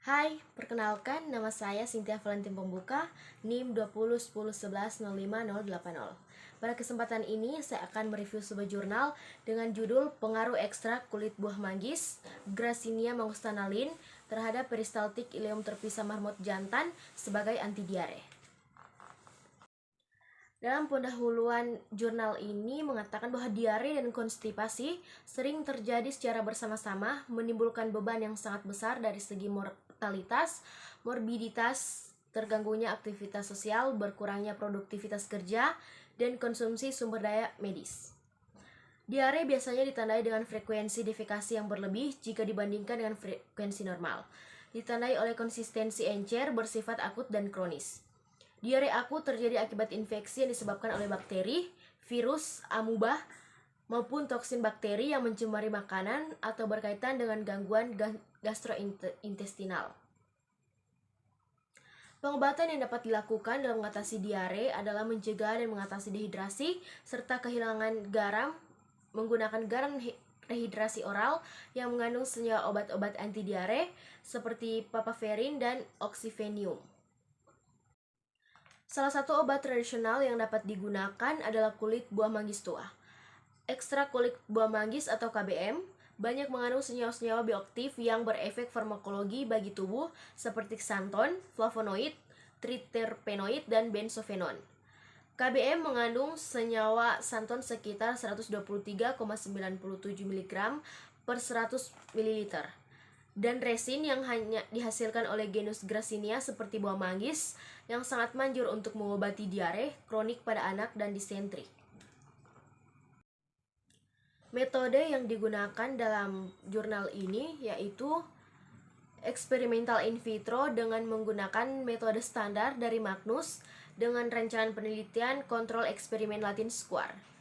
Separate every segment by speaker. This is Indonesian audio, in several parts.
Speaker 1: Hai, perkenalkan nama saya Cynthia Valentin Pembuka, NIM 2010110580. Pada kesempatan ini saya akan mereview sebuah jurnal dengan judul Pengaruh Ekstrak Kulit Buah Manggis Gracchinia mangkostanalin terhadap peristaltik ileum terpisah marmot jantan sebagai anti diare. Dalam pendahuluan jurnal ini mengatakan bahwa diare dan konstipasi sering terjadi secara bersama-sama, menimbulkan beban yang sangat besar dari segi mortalitas, morbiditas, terganggunya aktivitas sosial, berkurangnya produktivitas kerja, dan konsumsi sumber daya medis. Diare biasanya ditandai dengan frekuensi defekasi yang berlebih jika dibandingkan dengan frekuensi normal. Ditandai oleh konsistensi encer, bersifat akut dan kronis. Diare akut terjadi akibat infeksi yang disebabkan oleh bakteri, virus, amuba, maupun toksin bakteri yang mencemari makanan atau berkaitan dengan gangguan gastrointestinal. Pengobatan yang dapat dilakukan dalam mengatasi diare adalah mencegah dan mengatasi dehidrasi serta kehilangan garam menggunakan garam rehidrasi oral yang mengandung senyawa obat-obat anti diare seperti papaverin dan oxyvenium. Salah satu obat tradisional yang dapat digunakan adalah kulit buah manggis tua. Ekstrak kulit buah manggis atau KBM banyak mengandung senyawa-senyawa bioaktif yang berefek farmakologi bagi tubuh seperti xanthon, flavonoid, triterpenoid, dan benzofenon. KBM mengandung senyawa xanthon sekitar 123,97 mg per 100 ml. Dan resin yang hanya dihasilkan oleh genus Gracchinia seperti buah manggis yang sangat manjur untuk mengobati diare kronik pada anak dan disentri. Metode yang digunakan dalam jurnal ini yaitu eksperimental in vitro dengan menggunakan metode standar dari Magnus dengan rancangan penelitian kontrol eksperimen Latin Square.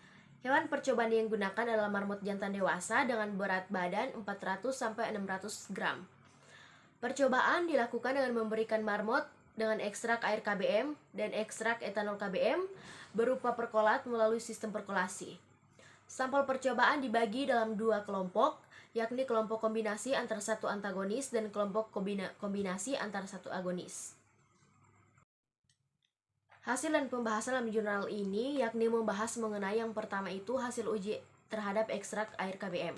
Speaker 1: Hewan percobaan yang digunakan adalah marmot jantan dewasa dengan berat badan 400-600 gram. Percobaan dilakukan dengan memberikan marmot dengan ekstrak air KBM dan ekstrak etanol KBM berupa perkolat melalui sistem perkolasi. Sampel percobaan dibagi dalam dua kelompok, yakni kelompok kombinasi antara satu antagonis dan kelompok kombinasi antara satu agonis. Hasil dan pembahasan dalam jurnal ini yakni membahas mengenai yang pertama itu hasil uji terhadap ekstrak air KBM.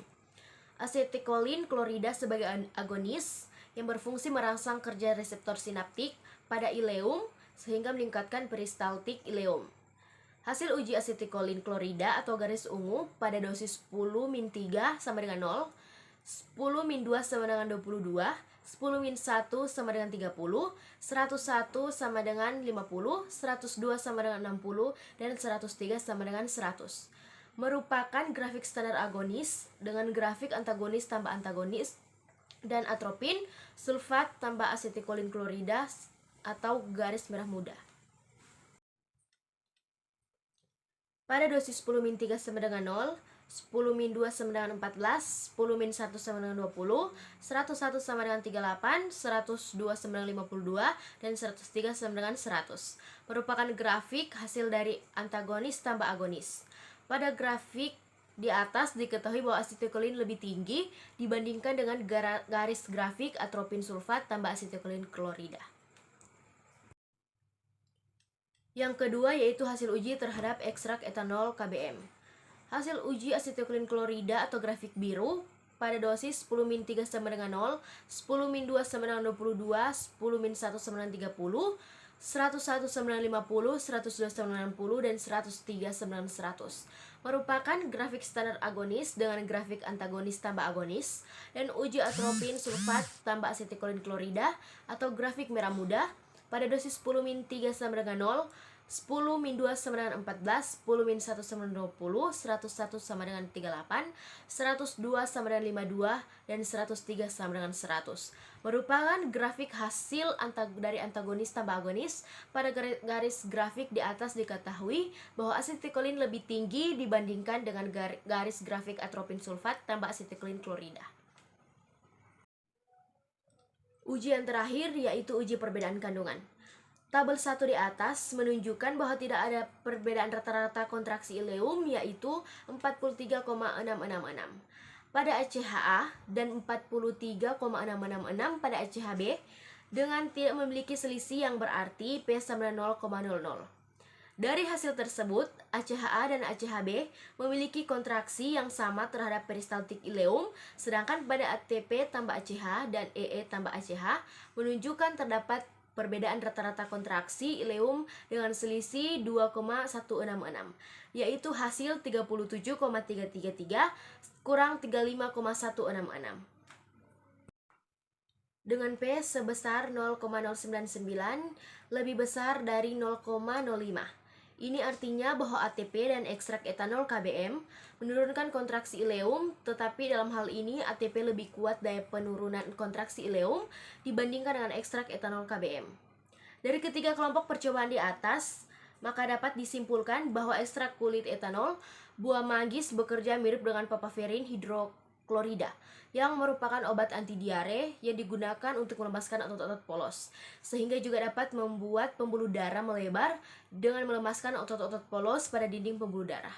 Speaker 1: Asetikolin klorida sebagai agonis yang berfungsi merangsang kerja reseptor sinaptik pada ileum sehingga meningkatkan peristaltik ileum. Hasil uji asetikolin klorida atau garis ungu pada dosis 10-3 sama dengan 0, 10-2 sama dengan 22, 10-1 sama dengan 30, 101 sama dengan 50, 102 sama dengan 60, dan 103 sama dengan 100. Merupakan grafik standar agonis dengan grafik antagonis tambah antagonis dan atropin, sulfat tambah asetikolin klorida atau garis merah muda. Pada dosis 10-3 sama dengan 0, 10-2 sama dengan 14, 10-1 sama dengan 20, 101 sama dengan 38, 102 sama dengan 52, dan 103 sama dengan 100. Merupakan grafik hasil dari antagonis tambah agonis. Pada grafik di atas diketahui bahwa asetikolin lebih tinggi dibandingkan dengan garis grafik atropin sulfat tambah asetikolin klorida. Yang kedua yaitu hasil uji terhadap ekstrak etanol KBM. Hasil uji asetikolin klorida atau grafik biru pada dosis 10-3 sama dengan 0, 10-2 sama dengan 22, 10-1 sama dengan 30, 101 sama dengan 50, 102 sama dengan 60, dan 103 sama dengan 100. Merupakan grafik standar agonis dengan grafik antagonis tambah agonis dan uji atropin sulfat tambah asetikolin klorida atau grafik merah muda pada dosis 10-3 sama dengan 0, 10-2 sama dengan 14, 10-1 sama dengan 20, 101 sama dengan 38, 102 sama dengan 52, dan 103 sama dengan 100. Merupakan grafik hasil dari antagonis tambah agonis. Pada garis grafik di atas diketahui bahwa asetikolin lebih tinggi dibandingkan dengan garis grafik atropin sulfat tambah asetikolin klorida. Uji yang terakhir yaitu uji perbedaan kandungan. Tabel 1 di atas menunjukkan bahwa tidak ada perbedaan rata-rata kontraksi ileum yaitu 43,666. pada ACHA dan 43,666 pada ACHB dengan tidak memiliki selisih yang berarti P sama dengan 0,00. Dari hasil tersebut, ACHA dan ACHB memiliki kontraksi yang sama terhadap peristaltik ileum, sedangkan pada ATP tambah ACH dan EE tambah ACH menunjukkan terdapat perbedaan rata-rata kontraksi ileum dengan selisih 2,166, yaitu hasil 37,333 kurang 35,166. Dengan P sebesar 0,099 lebih besar dari 0,05. Ini artinya bahwa ATP dan ekstrak etanol KBM menurunkan kontraksi ileum, tetapi dalam hal ini ATP lebih kuat daya penurunan kontraksi ileum dibandingkan dengan ekstrak etanol KBM. Dari ketiga kelompok percobaan di atas, maka dapat disimpulkan bahwa ekstrak kulit etanol buah manggis bekerja mirip dengan papaverin hidroklorida yang merupakan obat anti diare yang digunakan untuk melepaskan otot-otot polos, sehingga juga dapat membuat pembuluh darah melebar dengan melemaskan otot-otot polos pada dinding pembuluh darah.